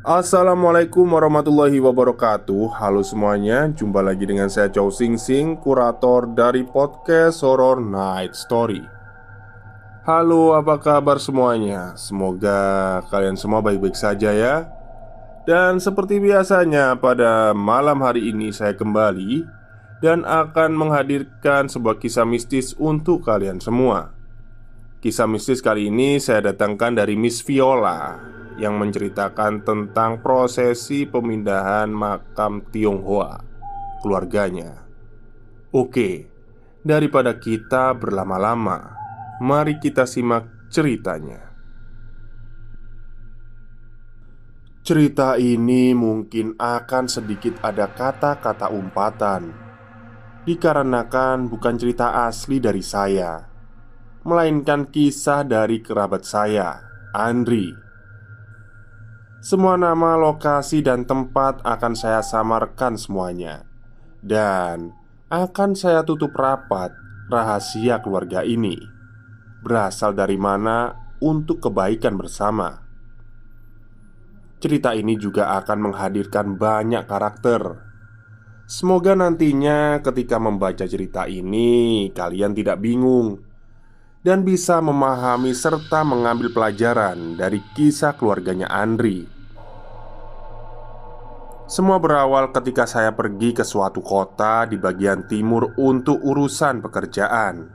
Assalamualaikum warahmatullahi wabarakatuh. Halo semuanya, jumpa lagi dengan saya Chow Sing Sing, kurator dari podcast Horror Night Story. Halo, apa kabar semuanya? Semoga kalian semua baik-baik saja ya. Dan seperti biasanya pada malam hari ini saya kembali dan akan menghadirkan sebuah kisah mistis untuk kalian semua. Kisah mistis kali ini saya datangkan dari Miss Viola yang menceritakan tentang prosesi pemindahan makam Tionghoa keluarganya. Oke, daripada kita berlama-lama, mari kita simak ceritanya. Cerita ini mungkin akan sedikit ada kata-kata umpatan, dikarenakan bukan cerita asli dari saya, melainkan kisah dari kerabat saya, Andri. Semua nama, lokasi, dan tempat akan saya samarkan semuanya. Dan akan saya tutup rapat rahasia keluarga ini berasal dari mana untuk kebaikan bersama. Cerita ini juga akan menghadirkan banyak karakter. Semoga nantinya ketika membaca cerita ini kalian tidak bingung dan bisa memahami serta mengambil pelajaran dari kisah keluarganya Andri. Semua berawal ketika saya pergi ke suatu kota di bagian timur untuk urusan pekerjaan.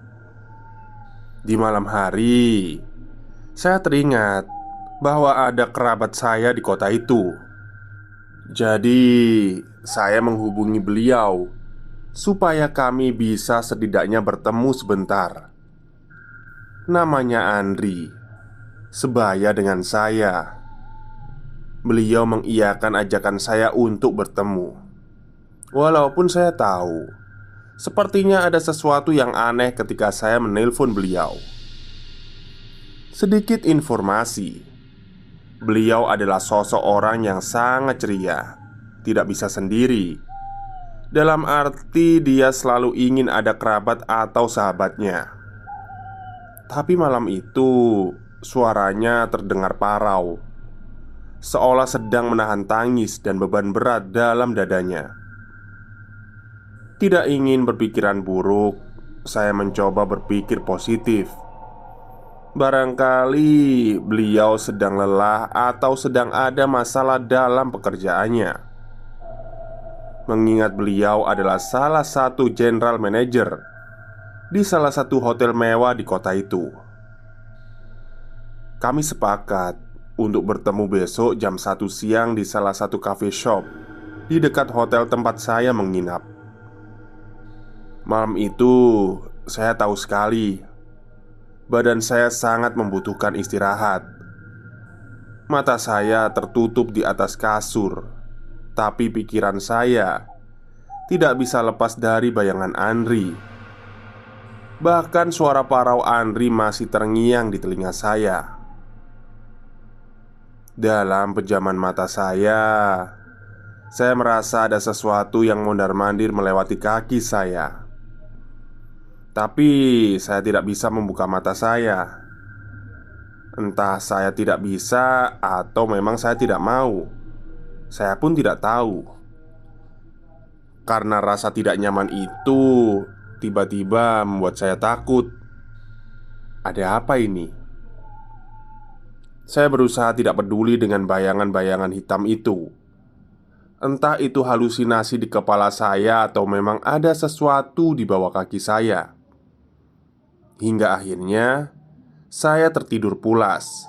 Di malam hari, saya teringat bahwa ada kerabat saya di kota itu. Jadi, saya menghubungi beliau supaya kami bisa setidaknya bertemu sebentar. Namanya Andri, sebaya dengan saya. Beliau mengiyakan ajakan saya untuk bertemu. Walaupun saya tahu sepertinya ada sesuatu yang aneh ketika saya menelpon beliau. Sedikit informasi. Beliau adalah sosok orang yang sangat ceria, tidak bisa sendiri. Dalam arti dia selalu ingin ada kerabat atau sahabatnya. Tapi malam itu suaranya terdengar parau, seolah sedang menahan tangis dan beban berat dalam dadanya. Tidak ingin berpikiran buruk, saya mencoba berpikir positif. Barangkali beliau sedang lelah atau sedang ada masalah dalam pekerjaannya. Mengingat beliau adalah salah satu general manager di salah satu hotel mewah di kota itu. Kami sepakat untuk bertemu besok jam 1 siang di salah satu cafe shop di dekat hotel tempat saya menginap. Malam itu saya tahu sekali badan saya sangat membutuhkan istirahat. Mata saya tertutup di atas kasur, tapi pikiran saya tidak bisa lepas dari bayangan Andri. Bahkan suara parau Andri masih terngiang di telinga saya. Dalam pejaman mata saya merasa ada sesuatu yang mondar-mandir melewati kaki saya. Tapi saya tidak bisa membuka mata saya. Entah saya tidak bisa atau memang saya tidak mau. Saya pun tidak tahu. Karena rasa tidak nyaman itu tiba-tiba membuat saya takut. Ada apa ini? Saya berusaha tidak peduli dengan bayangan-bayangan hitam itu. Entah itu halusinasi di kepala saya atau memang ada sesuatu di bawah kaki saya. Hingga akhirnya saya tertidur pulas.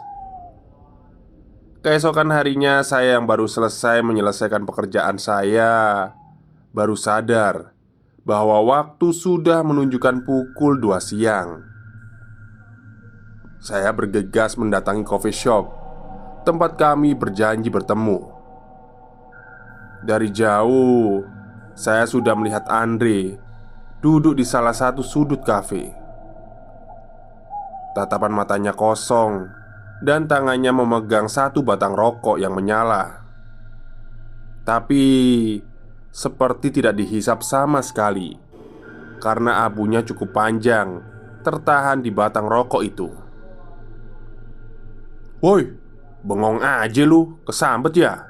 Keesokan harinya saya yang baru selesai menyelesaikan pekerjaan saya baru sadar bahwa waktu sudah menunjukkan pukul 2 siang. Saya bergegas mendatangi coffee shop tempat kami berjanji bertemu. Dari jauh saya sudah melihat Andre duduk di salah satu sudut kafe. Tatapan matanya kosong dan tangannya memegang satu batang rokok yang menyala. Tapi seperti tidak dihisap sama sekali karena abunya cukup panjang tertahan di batang rokok itu. "Woi, Bengong aja lu, kesambet ya?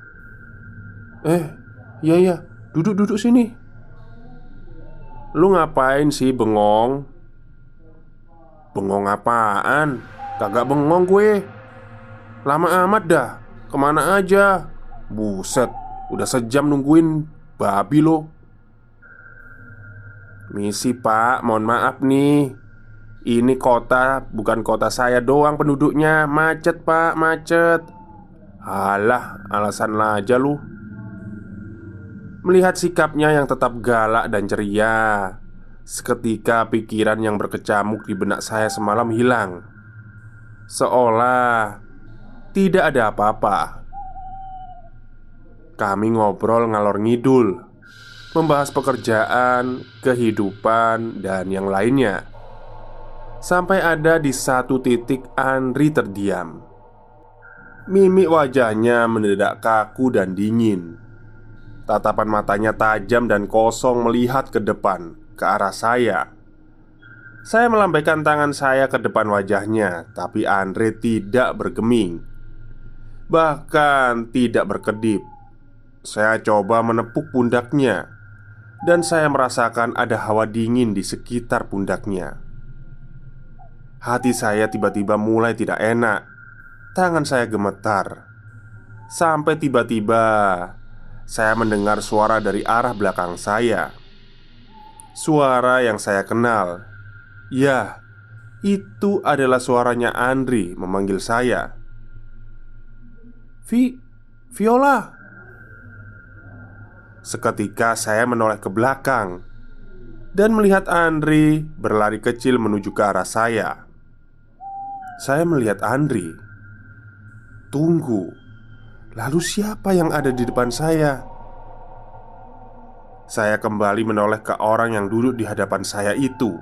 Iya iya, duduk sini. Lu ngapain sih bengong? Bengong apaan? Kagak bengong gue. Lama amat dah. Kemana aja? Buset, udah sejam nungguin. Babi lo. Misi pak, mohon maaf nih. Ini kota, bukan kota saya doang penduduknya. Macet pak, macet. Alah, alasan aja lu. Melihat sikapnya yang tetap galak dan ceria, seketika pikiran yang berkecamuk di benak saya semalam hilang. Seolah tidak ada apa-apa. Kami ngobrol ngalor ngidul, membahas pekerjaan, kehidupan, dan yang lainnya. Sampai ada di satu titik Andri terdiam. Mimik wajahnya mendadak kaku dan dingin. Tatapan matanya tajam dan kosong melihat ke depan, ke arah saya. Saya melambaikan tangan saya ke depan wajahnya, tapi Andre tidak bergeming, bahkan tidak berkedip. Saya coba menepuk pundaknya, dan saya merasakan ada hawa dingin di sekitar pundaknya. Hati saya tiba-tiba mulai tidak enak. Tangan saya gemetar. Sampai tiba-tiba saya mendengar suara dari arah belakang saya. Suara yang saya kenal. Ya, itu adalah suaranya Andri memanggil saya. Viola. Seketika saya menoleh ke belakang dan melihat Andri berlari kecil menuju ke arah saya. Saya melihat Andri. Tunggu, lalu siapa yang ada di depan saya? Saya kembali menoleh ke orang yang duduk di hadapan saya itu.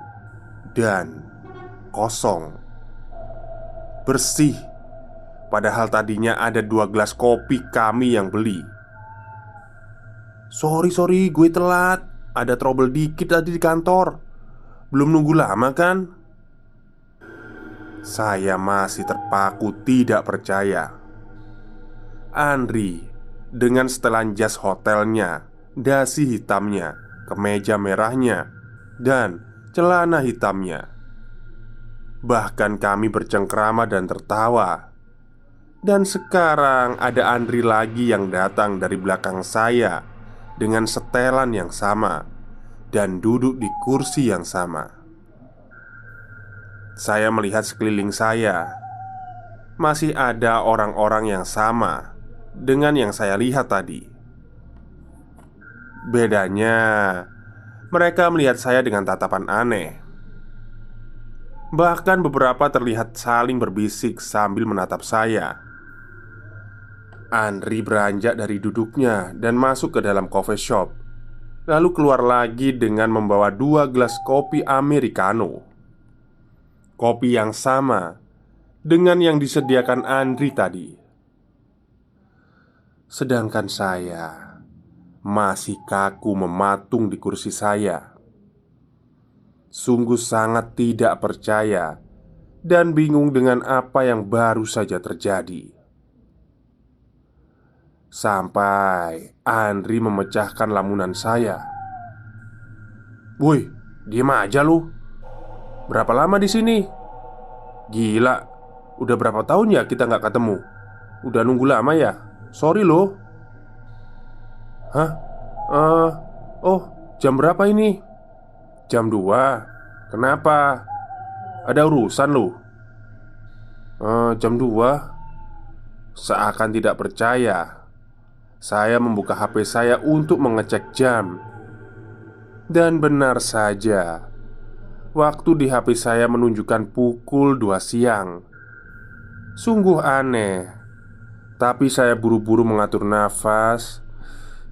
Dan kosong, bersih. Padahal tadinya ada 2 gelas kopi kami yang beli. Sorry, gue telat. Ada trouble dikit tadi di kantor. Belum nunggu lama kan? Saya masih terpaku tidak percaya. Andri dengan setelan jas hotelnya, dasi hitamnya, kemeja merahnya, dan celana hitamnya. Bahkan kami bercengkrama dan tertawa. Dan sekarang ada Andri lagi yang datang dari belakang saya dengan setelan yang sama dan duduk di kursi yang sama. Saya melihat sekeliling saya. Masih ada orang-orang yang sama dengan yang saya lihat tadi. Bedanya, mereka melihat saya dengan tatapan aneh. Bahkan beberapa terlihat saling berbisik sambil menatap saya. Andri beranjak dari duduknya dan masuk ke dalam coffee shop. Lalu keluar lagi dengan membawa 2 gelas kopi americano. Kopi yang sama dengan yang disediakan Andri tadi. Sedangkan saya masih kaku mematung di kursi saya. Sungguh sangat tidak percaya dan bingung dengan apa yang baru saja terjadi. Sampai Andri memecahkan lamunan saya. "Woi, diam aja lu. Berapa lama di sini? Gila, udah berapa tahun ya kita nggak ketemu? Udah nunggu lama ya? Sorry loh." "Hah? Oh, jam berapa ini?" "Jam 2. Kenapa? Ada urusan lu?" Jam 2." Seakan tidak percaya, saya membuka HP saya untuk mengecek jam. Dan benar saja, waktu di HP saya menunjukkan pukul 2 siang. Sungguh aneh. Tapi saya buru-buru mengatur nafas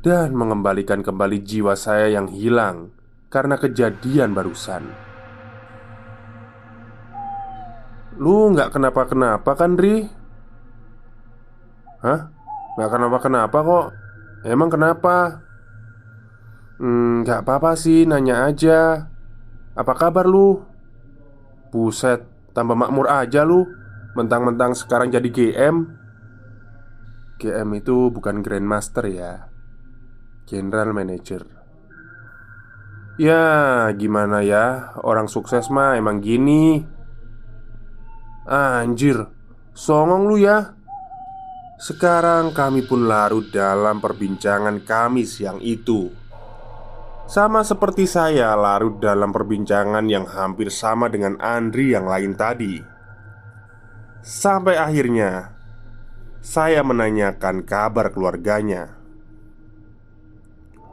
dan mengembalikan kembali jiwa saya yang hilang karena kejadian barusan. "Lu nggak kenapa-kenapa kan, Ri?" "Hah? Nggak kenapa-kenapa kok. Emang kenapa?" Nggak apa-apa sih, nanya aja. Apa kabar lu?" "Buset, tambah makmur aja lu. Mentang-mentang sekarang jadi GM." GM itu bukan Grandmaster ya, General Manager. Ya gimana ya, orang sukses mah emang gini. Anjir, songong lu ya. Sekarang kami pun larut dalam perbincangan kami siang itu. Sama seperti saya larut dalam perbincangan yang hampir sama dengan Andri yang lain tadi. Sampai akhirnya saya menanyakan kabar keluarganya.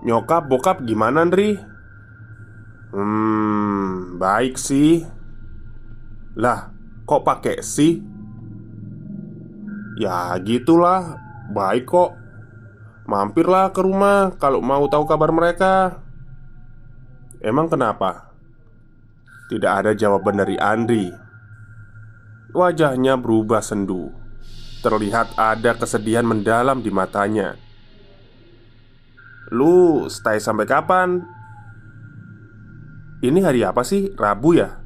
Nyokap bokap gimana Andri? Baik sih. Lah, kok pakai sih? Ya gitulah, baik kok. Mampirlah ke rumah kalau mau tahu kabar mereka. Emang kenapa? Tidak ada jawaban dari Andri. Wajahnya berubah sendu. Terlihat ada kesedihan mendalam di matanya. Lu stay sampai kapan? Ini hari apa sih? Rabu ya?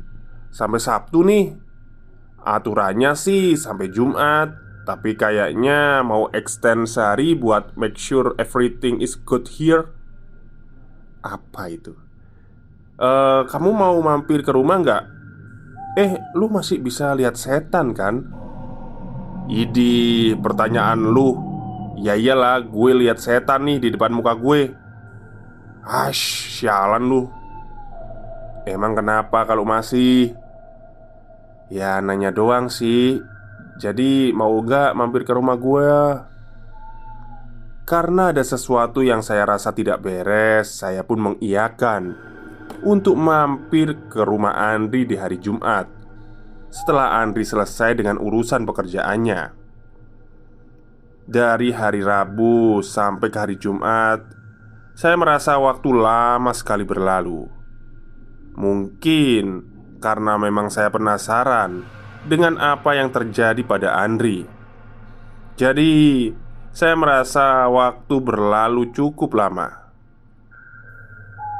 Sampai Sabtu nih. Aturannya sih sampai Jumat, tapi kayaknya mau extend sehari buat make sure everything is good here. Apa itu? Kamu mau mampir ke rumah nggak? Lu masih bisa lihat setan kan? Idi, pertanyaan lu. Ya iyalah, gue lihat setan nih di depan muka gue. Ash, sialan lu. Emang kenapa kalau masih? Ya nanya doang sih. Jadi mau gak mampir ke rumah gue? Karena ada sesuatu yang saya rasa tidak beres, saya pun mengiyakan untuk mampir ke rumah Andri di hari Jumat. Setelah Andri selesai dengan urusan pekerjaannya. Dari hari Rabu sampai ke hari Jumat, saya merasa waktu lama sekali berlalu. Mungkin karena memang saya penasaran dengan apa yang terjadi pada Andri. Jadi, saya merasa waktu berlalu cukup lama.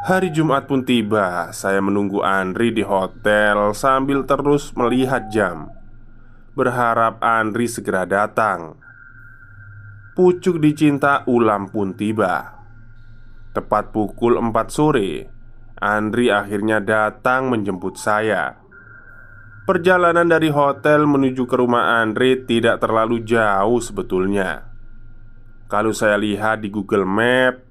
Hari Jumat pun tiba. Saya menunggu Andri di hotel sambil terus melihat jam, berharap Andri segera datang. Pucuk dicinta ulam pun tiba. Tepat pukul 4 sore, Andri akhirnya datang menjemput saya. Perjalanan dari hotel menuju ke rumah Andri tidak terlalu jauh sebetulnya. Kalau saya lihat di Google Map,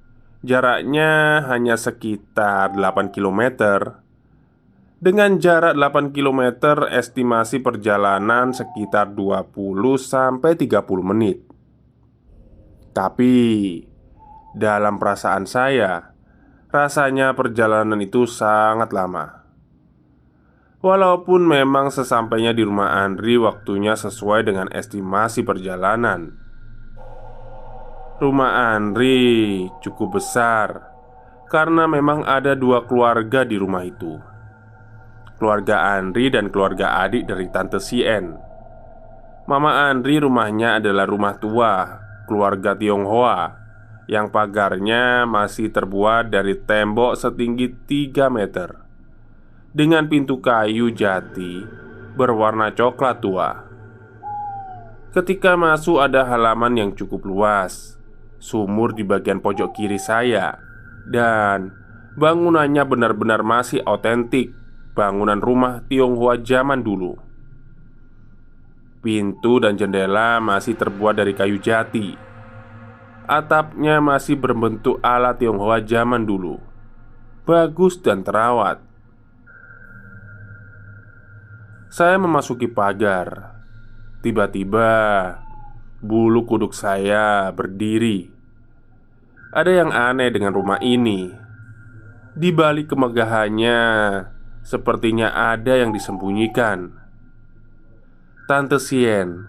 jaraknya hanya sekitar 8 kilometer. Dengan jarak 8 kilometer, estimasi perjalanan sekitar 20-30 menit. Tapi dalam perasaan saya, rasanya perjalanan itu sangat lama. Walaupun memang sesampainya di rumah Andri waktunya sesuai dengan estimasi perjalanan. Rumah Andri cukup besar karena memang ada 2 keluarga di rumah itu. Keluarga Andri dan keluarga adik dari Tante Sien. Mama Andri rumahnya adalah rumah tua keluarga Tionghoa yang pagarnya masih terbuat dari tembok setinggi 3 meter dengan pintu kayu jati berwarna coklat tua. Ketika masuk ada halaman yang cukup luas, sumur di bagian pojok kiri saya, dan bangunannya benar-benar masih otentik, bangunan rumah Tionghoa zaman dulu. Pintu dan jendela masih terbuat dari kayu jati. Atapnya masih berbentuk ala Tionghoa zaman dulu, bagus dan terawat. Saya memasuki pagar. Tiba-tiba bulu kuduk saya berdiri. Ada yang aneh dengan rumah ini. Di balik kemegahannya, sepertinya ada yang disembunyikan. Tante Sien,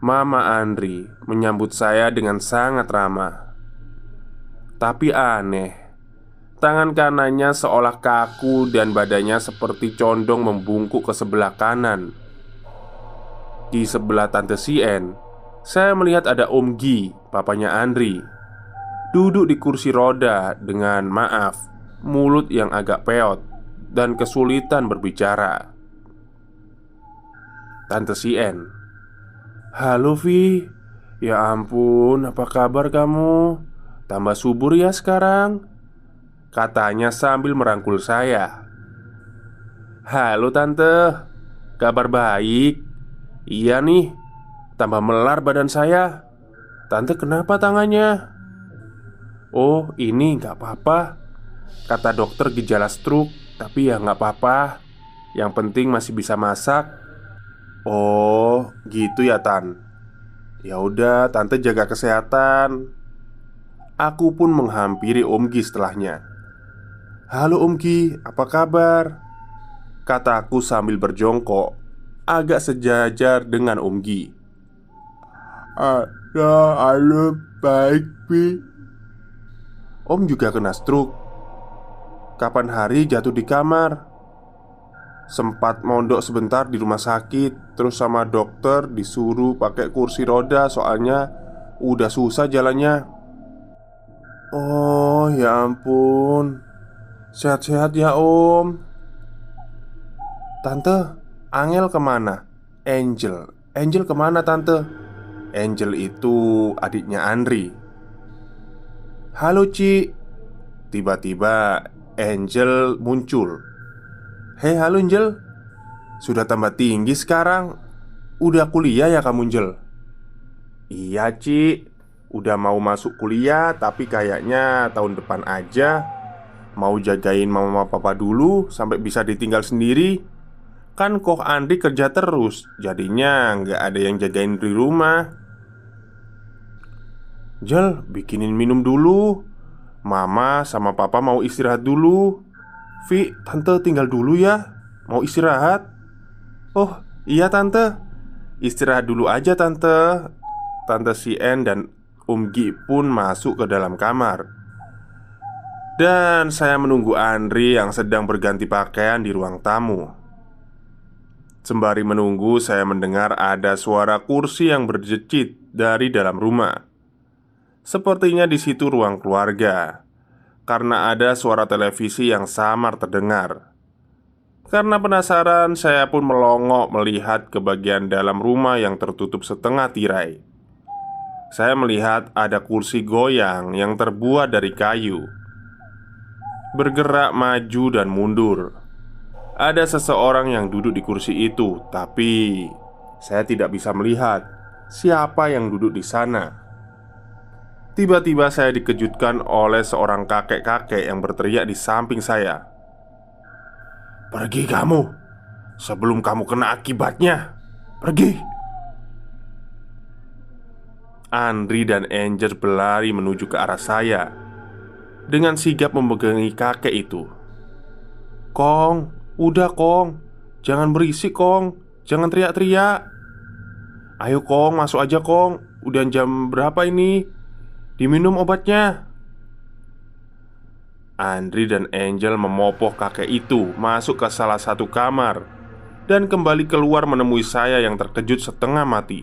Mama Andri menyambut saya dengan sangat ramah. Tapi aneh, tangan kanannya seolah kaku dan badannya seperti condong membungkuk ke sebelah kanan. Di sebelah Tante Sien, saya melihat ada Om Gi, papanya Andri, duduk di kursi roda dengan mulut yang agak peot dan kesulitan berbicara. Tante Sien, "Halo Vi, Ya ampun, apa kabar kamu? Tambah subur ya sekarang, katanya sambil merangkul saya. Halo tante, kabar baik? Iya nih, tambah melar badan saya. Tante kenapa tangannya? Oh ini nggak apa-apa, kata dokter gejala stroke. Tapi ya nggak apa-apa, yang penting masih bisa masak. Oh gitu ya Tan. Ya udah, tante jaga kesehatan. Aku pun menghampiri Om Gi setelahnya. Halo Om Gi, apa kabar? Kataku sambil berjongkok agak sejajar dengan Om Gi. Halo, baik Pi. Om juga kena stroke. Kapan hari jatuh di kamar. Sempat mondok sebentar di rumah sakit. Terus sama dokter disuruh pakai kursi roda. Soalnya udah susah jalannya. Oh ya ampun. Sehat-sehat ya Om. Tante, Angel kemana? Angel kemana tante? Angel itu adiknya Andri. Halo Ci. Tiba-tiba Angel muncul. Hei halo Angel. Sudah tambah tinggi sekarang. Udah kuliah ya kamu Angel? Iya Ci. Udah mau masuk kuliah. Tapi kayaknya tahun depan aja. Mau jagain mama papa dulu sampai bisa ditinggal sendiri. Kan kok Andri kerja terus. Jadinya nggak ada yang jagain di rumah. Jel, bikinin minum dulu. Mama sama papa mau istirahat dulu. Vi, tante tinggal dulu ya. Mau istirahat? Oh, iya tante. Istirahat dulu aja tante. Tante Sien dan Om Gi pun masuk ke dalam kamar. Dan saya menunggu Andri yang sedang berganti pakaian di ruang tamu. Sembari menunggu, saya mendengar ada suara kursi yang berjejit dari dalam rumah. Sepertinya di situ ruang keluarga, karena ada suara televisi yang samar terdengar. Karena penasaran, saya pun melongok melihat ke bagian dalam rumah yang tertutup setengah tirai. Saya melihat ada kursi goyang yang terbuat dari kayu, bergerak maju dan mundur. Ada seseorang yang duduk di kursi itu, tapi saya tidak bisa melihat siapa yang duduk di sana. Tiba-tiba saya dikejutkan oleh seorang kakek-kakek yang berteriak di samping saya. Pergi kamu, sebelum kamu kena akibatnya. Pergi. Andri dan Angel berlari menuju ke arah saya dengan sigap memegangi kakek itu. Kong, udah Kong. Jangan berisik Kong. Jangan teriak-teriak. Ayo Kong, masuk aja Kong. Udah jam berapa ini? Diminum obatnya. Andri dan Angel memopoh kakek itu masuk ke salah satu kamar dan kembali keluar menemui saya yang terkejut setengah mati.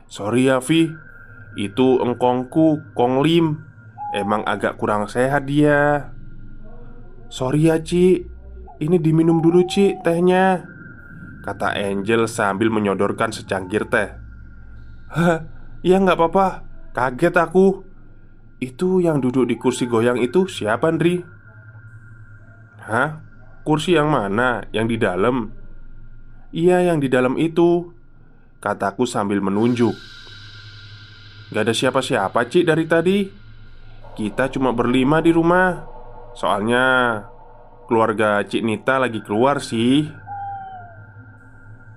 Sorry ya Vi. Itu engkongku, Kong Lim. Emang agak kurang sehat dia. Sorry ya Ci. Ini diminum dulu Ci tehnya, kata Angel sambil menyodorkan secangkir teh. Hah, iya nggak apa-apa. Kaget aku. Itu yang duduk di kursi goyang itu siapa Andri? Hah? Kursi yang mana? Yang di dalam? Iya yang di dalam itu, kataku sambil menunjuk. Gak ada siapa-siapa Ci dari tadi. Kita cuma berlima di rumah. Soalnya keluarga Cik Nita lagi keluar sih.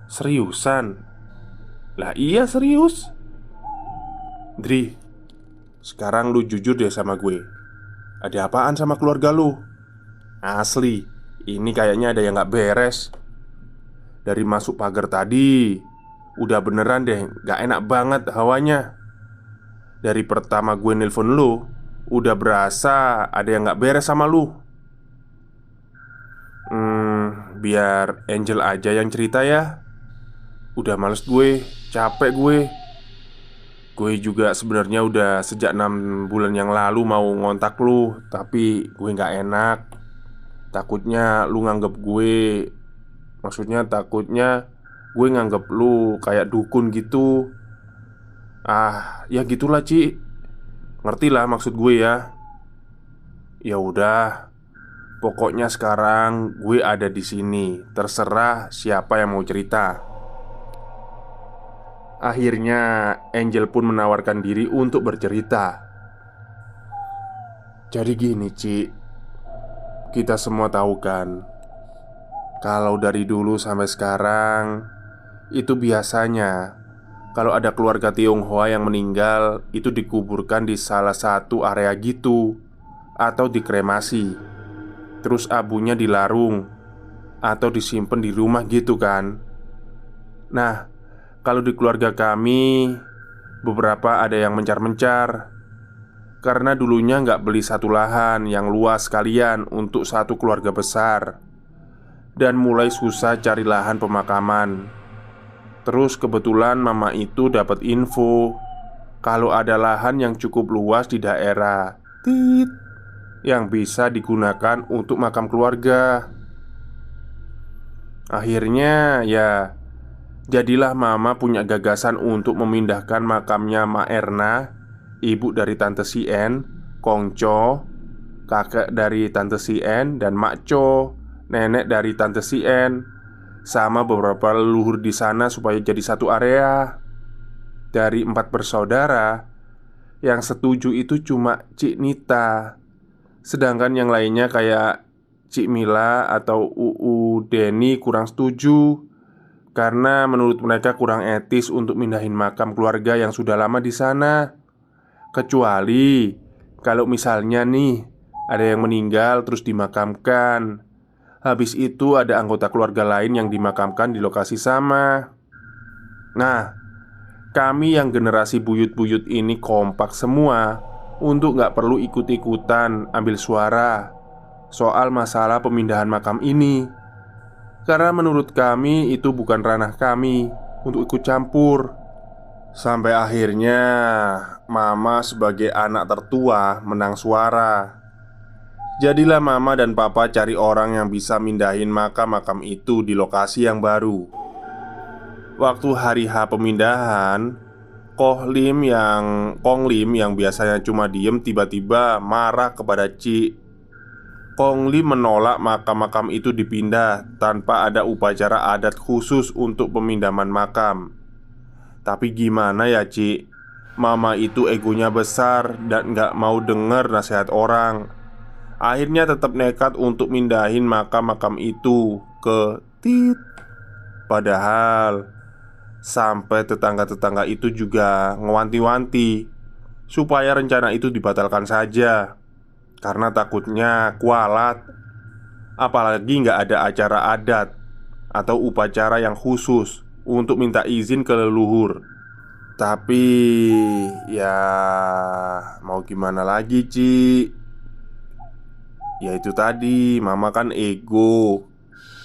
Seriusan? Lah iya serius. Dri, sekarang lu jujur deh sama gue. Ada apaan sama keluarga lu? Asli, ini kayaknya ada yang gak beres. Dari masuk pagar tadi udah beneran deh gak enak banget hawanya. Dari pertama gue nelpon lu udah berasa ada yang gak beres sama lu. Biar Angel aja yang cerita ya. Udah males gue, capek gue. Gue juga sebenarnya udah sejak 6 bulan yang lalu mau ngontak lu, tapi gue gak enak. Takutnya lu nganggep gue, maksudnya takutnya gue nganggep lu kayak dukun gitu. Ah, ya gitulah, Ci. Ngerti lah maksud gue ya. Ya udah, pokoknya sekarang gue ada di sini. Terserah siapa yang mau cerita. Akhirnya Angel pun menawarkan diri untuk bercerita. Jadi gini, Ci. Kita semua tahu kan, kalau dari dulu sampai sekarang itu biasanya kalau ada keluarga Tionghoa yang meninggal, itu dikuburkan di salah satu area gitu, atau dikremasi. Terus abunya dilarung atau disimpan di rumah gitu kan. Nah, kalau di keluarga kami, beberapa ada yang mencar-mencar karena dulunya nggak beli satu lahan yang luas sekalian untuk satu keluarga besar, dan mulai susah cari lahan pemakaman. Terus kebetulan mama itu dapat info kalau ada lahan yang cukup luas di daerah Tit yang bisa digunakan untuk makam keluarga. Akhirnya ya, jadilah mama punya gagasan untuk memindahkan makamnya Ma Erna, ibu dari Tante Sien, Kongco, kakek dari Tante Sien, dan Mak Cho, nenek dari Tante Sien, sama beberapa leluhur di sana supaya jadi satu area. Dari 4 bersaudara, yang setuju itu cuma Cik Nita. Sedangkan yang lainnya kayak Cik Mila atau Uu Deni kurang setuju karena menurut mereka kurang etis untuk mindahin makam keluarga yang sudah lama di sana. Kecuali kalau misalnya nih ada yang meninggal terus dimakamkan. Habis itu ada anggota keluarga lain yang dimakamkan di lokasi sama. Nah, kami yang generasi buyut-buyut ini kompak semua untuk nggak perlu ikut-ikutan ambil suara soal masalah pemindahan makam ini. Karena menurut kami itu bukan ranah kami untuk ikut campur. Sampai akhirnya mama sebagai anak tertua menang suara. Jadilah mama dan papa cari orang yang bisa mindahin makam-makam itu di lokasi yang baru. Waktu hari H pemindahan, Kong Lim yang biasanya cuma diem tiba-tiba marah kepada Ci. Kong Lim menolak makam-makam itu dipindah tanpa ada upacara adat khusus untuk pemindahan makam. Tapi gimana ya, Ci? Mama itu egonya besar dan gak mau denger nasihat orang. Akhirnya tetap nekat untuk mindahin makam-makam itu ke Tit. Padahal sampai tetangga-tetangga itu juga ngewanti-wanti supaya rencana itu dibatalkan saja karena takutnya kualat. Apalagi nggak ada acara adat atau upacara yang khusus untuk minta izin ke leluhur. Tapi ya mau gimana lagi, Ci? Ya itu tadi, mama kan ego.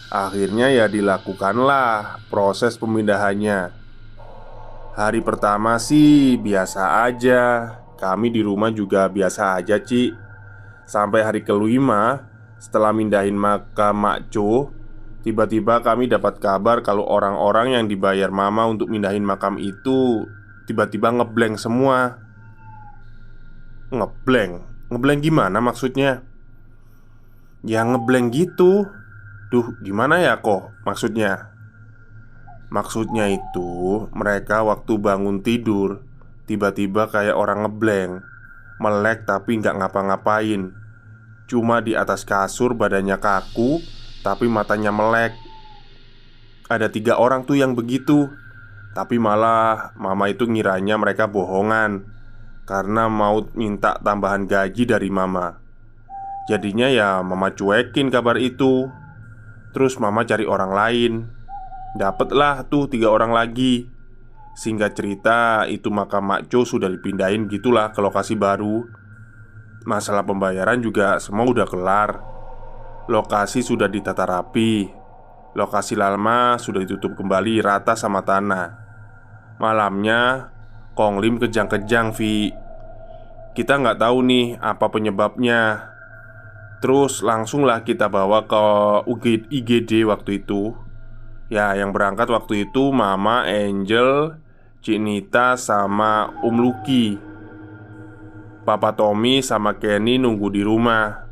Akhirnya ya dilakukanlah proses pemindahannya. Hari pertama sih biasa aja. Kami di rumah juga biasa aja, Ci. Sampai hari kelima, setelah mindahin makam Mak Jo, tiba-tiba kami dapat kabar kalau orang-orang yang dibayar mama untuk mindahin makam itu tiba-tiba ngeblank semua. Ngeblank? Ngeblank gimana maksudnya? Ya ngeblank gitu. Duh, gimana ya kok maksudnya? Maksudnya itu mereka waktu bangun tidur tiba-tiba kayak orang ngeblank, melek tapi nggak ngapa-ngapain. Cuma di atas kasur badannya kaku tapi matanya melek. Ada 3 orang tuh yang begitu. Tapi malah mama itu ngiranya mereka bohongan karena mau minta tambahan gaji dari mama. Jadinya ya mama cuekin kabar itu. Terus mama cari orang lain. Dapatlah tuh 3 orang lagi. Singkat cerita itu makam Makco sudah dipindahin gitulah ke lokasi baru. Masalah pembayaran juga semua udah kelar. Lokasi sudah ditata rapi. Lokasi lama sudah ditutup kembali rata sama tanah. Malamnya Kong Lim kejang-kejang, Vi. Kita nggak tahu nih apa penyebabnya. Terus langsunglah kita bawa ke IGD waktu itu. Ya, yang berangkat waktu itu Mama, Angel, Cik Nita sama Om Lucky. Papa Tommy sama Kenny nunggu di rumah.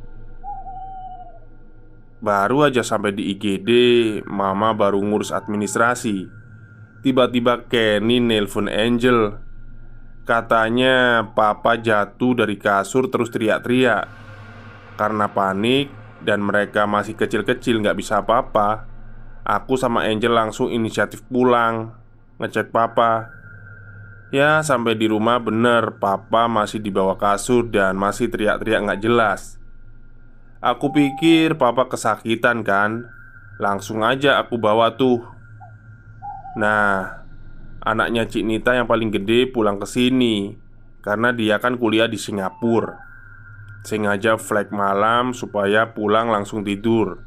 Baru aja sampai di IGD, Mama baru ngurus administrasi. Tiba-tiba Kenny nelpon Angel. Katanya papa jatuh dari kasur terus teriak-teriak. Karena panik dan mereka masih kecil-kecil gak bisa apa-apa, aku sama Angel langsung inisiatif pulang ngecek papa. Ya sampai di rumah bener, papa masih di bawah kasur dan masih teriak-teriak gak jelas. Aku pikir papa kesakitan kan. Langsung aja aku bawa tuh. Nah, anaknya Cik Nita yang paling gede pulang ke sini karena dia kan kuliah di Singapura. Sengaja flight malam supaya pulang langsung tidur.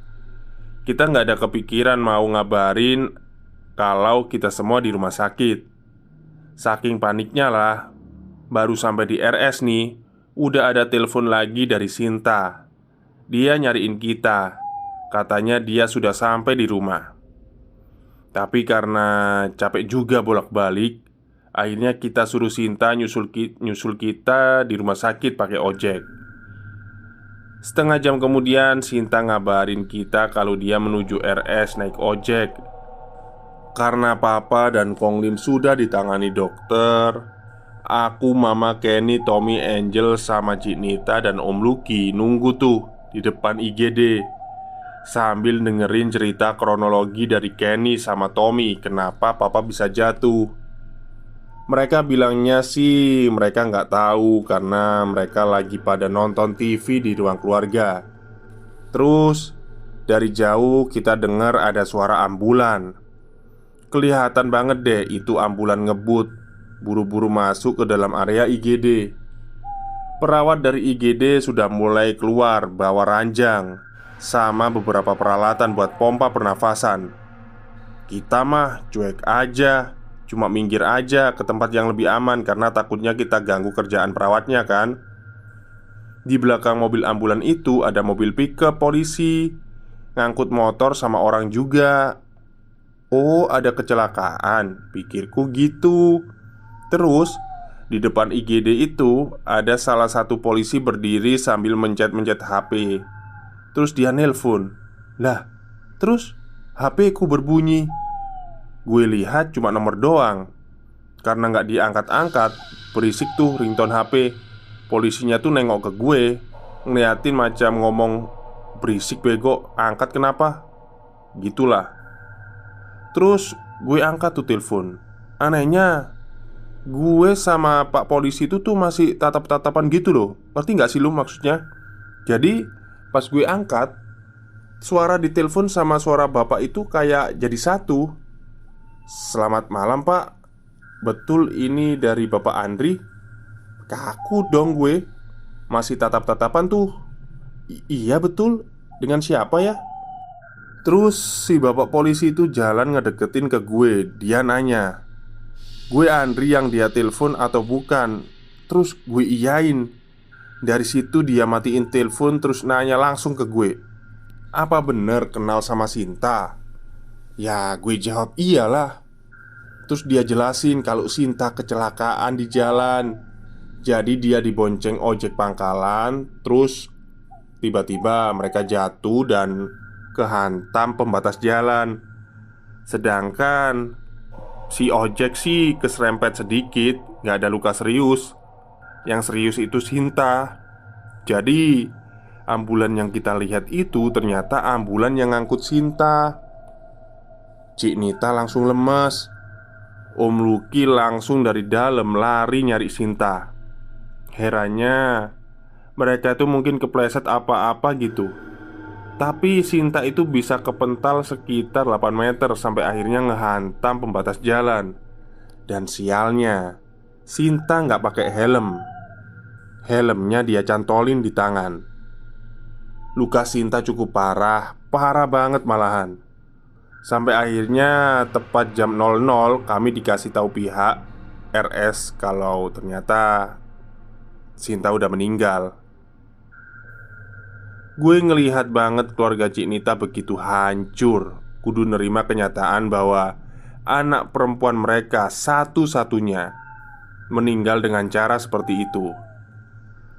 Kita nggak ada kepikiran mau ngabarin kalau kita semua di rumah sakit. Saking paniknya lah. Baru sampai di RS nih, udah ada telepon lagi dari Sinta. Dia nyariin kita. Katanya dia sudah sampai di rumah. Tapi karena capek juga bolak-balik, akhirnya kita suruh Sinta nyusul kita di rumah sakit pakai ojek. Setengah jam kemudian Sinta ngabarin kita kalau dia menuju RS naik ojek. Karena papa dan Kong Lim sudah ditangani dokter, aku, Mama, Kenny, Tommy, Angel, sama Cik Nita dan Om Lucky nunggu tuh di depan IGD sambil dengerin cerita kronologi dari Kenny sama Tommy kenapa papa bisa jatuh. Mereka bilangnya sih mereka nggak tahu karena mereka lagi pada nonton TV di ruang keluarga. Terus dari jauh kita dengar ada suara ambulan. Kelihatan banget deh itu ambulan ngebut, buru-buru masuk ke dalam area IGD. Perawat dari IGD sudah mulai keluar bawa ranjang sama beberapa peralatan buat pompa pernafasan. Kita mah cuek aja, cuma minggir aja ke tempat yang lebih aman karena takutnya kita ganggu kerjaan perawatnya kan. Di belakang mobil ambulan itu ada mobil pickup polisi, ngangkut motor sama orang juga. Oh, ada kecelakaan, pikirku gitu. Terus di depan IGD itu ada salah satu polisi berdiri sambil mencet-mencet HP. Terus dia nelpon. Lah, terus HP ku berbunyi. Gue lihat cuma nomor doang. Karena nggak diangkat-angkat, berisik tuh ringtone HP. Polisinya tuh nengok ke gue, ngeliatin macam ngomong, "Berisik bego, angkat kenapa?" Gitulah. Terus gue angkat tuh telepon. Anehnya, gue sama pak polisi itu tuh masih tatap-tatapan gitu loh. Ngerti gak sih lu maksudnya? Jadi pas gue angkat, suara di telepon sama suara bapak itu kayak jadi satu. "Selamat malam pak, betul ini dari bapak Andri?" Kaku dong gue. Masih tatap-tatapan tuh. Iya betul, dengan siapa ya?" Terus si bapak polisi itu jalan ngedeketin ke gue. Dia nanya, "Gue Andri yang dia telepon atau bukan?" Terus gue iyain. Dari situ dia matiin telepon terus nanya langsung ke gue, "Apa bener kenal sama Sinta?" Ya gue jawab iyalah. Terus dia jelasin kalau Sinta kecelakaan di jalan. Jadi dia dibonceng ojek pangkalan. Terus tiba-tiba mereka jatuh dan kehantam pembatas jalan. Sedangkan si ojek sih keserempet sedikit, gak ada luka serius. Yang serius itu Sinta. Jadi ambulan yang kita lihat itu ternyata ambulan yang ngangkut Sinta. Cik Nita langsung lemes. Om Lucky langsung dari dalam lari nyari Sinta. Herannya mereka itu mungkin kepleset apa-apa gitu. Tapi Sinta itu bisa kepental sekitar 8 meter sampai akhirnya ngehantam pembatas jalan. Dan sialnya, Sinta nggak pakai helm. Helmnya dia cantolin di tangan. Luka Sinta cukup parah, parah banget malahan. Sampai akhirnya tepat jam 00 kami dikasih tahu pihak RS kalau ternyata Sinta udah meninggal. Gue ngelihat banget keluarga Cik Nita begitu hancur. Kudu nerima kenyataan bahwa anak perempuan mereka satu-satunya meninggal dengan cara seperti itu.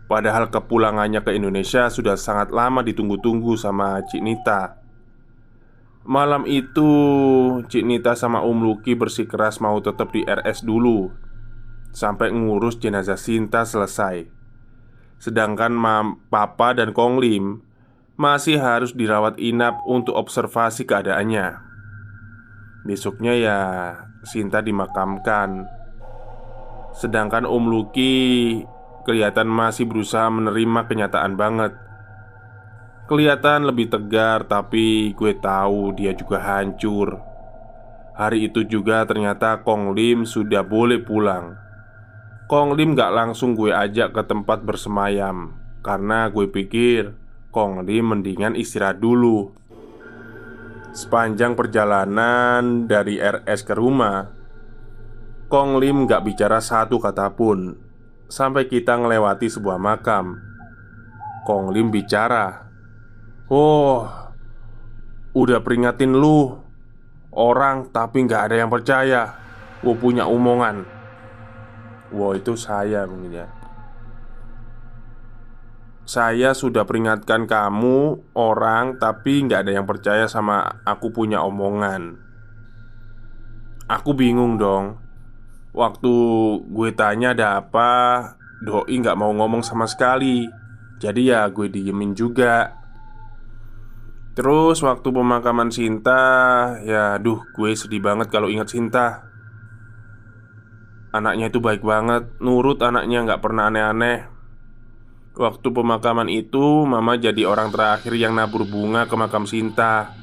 Padahal kepulangannya ke Indonesia sudah sangat lama ditunggu-tunggu sama Cik Nita. Malam itu Cik Nita sama Om Luki bersikeras mau tetap di RS dulu sampai ngurus jenazah Sinta selesai. Sedangkan Papa dan Kong Lim masih harus dirawat inap untuk observasi keadaannya. Besoknya ya Sinta dimakamkan. Sedangkan Om Luki kelihatan masih berusaha menerima kenyataan banget. Kelihatan lebih tegar, tapi gue tahu dia juga hancur. Hari itu juga ternyata Kong Lim sudah boleh pulang. Kong Lim gak langsung gue ajak ke tempat bersemayam, karena gue pikir Kong Lim mendingan istirahat dulu. Sepanjang perjalanan dari RS ke rumah, Kong Lim gak bicara satu kata pun sampai kita ngelewati sebuah makam. Kong Lim bicara, "Oh, udah peringatin lu orang tapi gak ada yang percaya. Gue punya omongan." Wow, itu saya mungkin ya. "Saya sudah peringatkan kamu orang tapi gak ada yang percaya sama aku punya omongan." Aku bingung dong. Waktu gue tanya ada apa, Doi gak mau ngomong sama sekali. Jadi ya gue diemin juga. Terus waktu pemakaman Sinta, ya aduh gue sedih banget kalau ingat Sinta. Anaknya itu baik banget, nurut anaknya gak pernah aneh-aneh. Waktu pemakaman itu Mama jadi orang terakhir yang nabur bunga ke makam Sinta.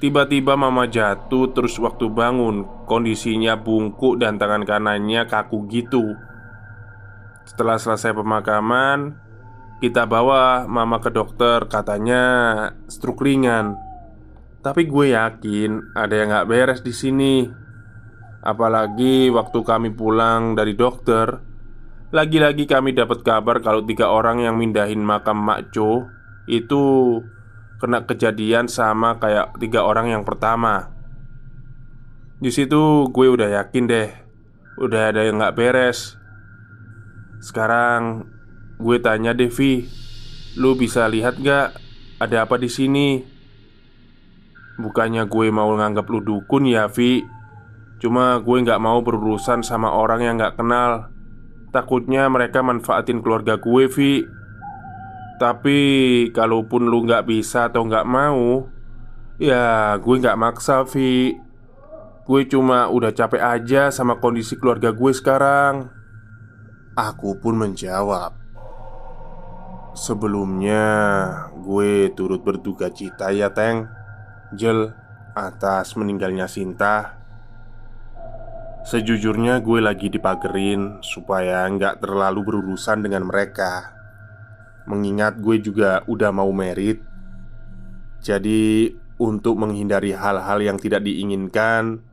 Tiba-tiba Mama jatuh, terus waktu bangun kondisinya bungkuk dan tangan kanannya kaku gitu. Setelah selesai pemakaman, kita bawa Mama ke dokter, katanya stroke ringan. Tapi gue yakin ada yang gak beres di sini. Apalagi waktu kami pulang dari dokter, lagi-lagi kami dapat kabar kalau 3 orang yang mindahin makam Mak Jo itu kena kejadian sama kayak 3 orang yang pertama. Di situ gue udah yakin deh, udah ada yang gak beres. Sekarang gue tanya deh, Vi, lu bisa lihat gak ada apa di sini? Bukannya gue mau nganggap lu dukun ya, Vi. Cuma gue gak mau berurusan sama orang yang gak kenal. Takutnya mereka manfaatin keluarga gue, Vi. Tapi kalaupun lu gak bisa atau gak mau, ya gue gak maksa, Vi. Gue cuma udah capek aja sama kondisi keluarga gue sekarang. Aku pun menjawab, "Sebelumnya gue turut berduka cita ya Teng, Jel, atas meninggalnya Sinta. Sejujurnya gue lagi dipagerin supaya nggak terlalu berurusan dengan mereka. Mengingat gue juga udah mau merit. Jadi untuk menghindari hal-hal yang tidak diinginkan,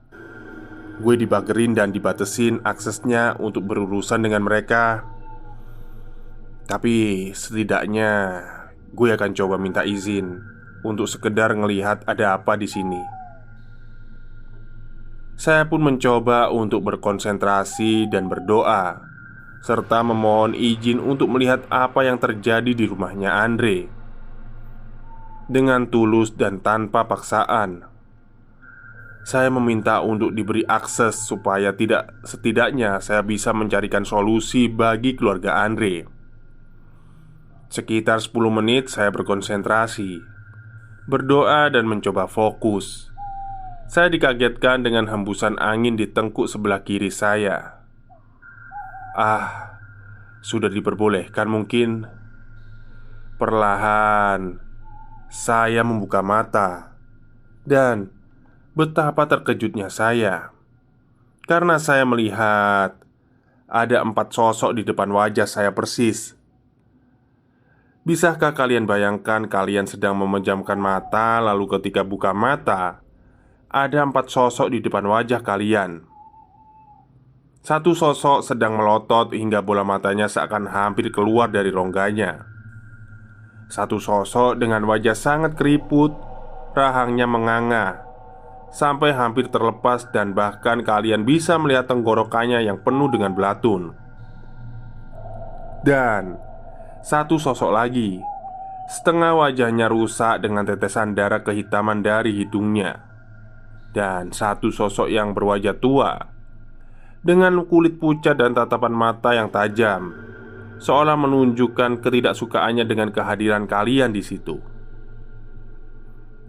gue dipagerin dan dibatesin aksesnya untuk berurusan dengan mereka. Tapi setidaknya gue akan coba minta izin untuk sekedar ngelihat ada apa di sini." Saya pun mencoba untuk berkonsentrasi dan berdoa, serta memohon izin untuk melihat apa yang terjadi di rumahnya Andre. Dengan tulus dan tanpa paksaan, saya meminta untuk diberi akses supaya setidaknya saya bisa mencarikan solusi bagi keluarga Andre. Sekitar 10 menit saya berkonsentrasi, berdoa dan mencoba fokus. Saya dikagetkan dengan hembusan angin di tengkuk sebelah kiri saya. Sudah diperbolehkan mungkin. Perlahan saya membuka mata. Dan betapa terkejutnya saya karena saya melihat ada 4 sosok di depan wajah saya persis. Bisakah kalian bayangkan kalian sedang memejamkan mata, lalu ketika buka mata ada 4 sosok di depan wajah kalian. Satu sosok sedang melotot hingga bola matanya seakan hampir keluar dari rongganya. Satu sosok dengan wajah sangat keriput, rahangnya menganga, sampai hampir terlepas, dan bahkan kalian bisa melihat tenggorokannya yang penuh dengan belatun. Dan satu sosok lagi, setengah wajahnya rusak dengan tetesan darah kehitaman dari hidungnya. Dan satu sosok yang berwajah tua, dengan kulit pucat dan tatapan mata yang tajam, seolah menunjukkan ketidaksukaannya dengan kehadiran kalian di situ.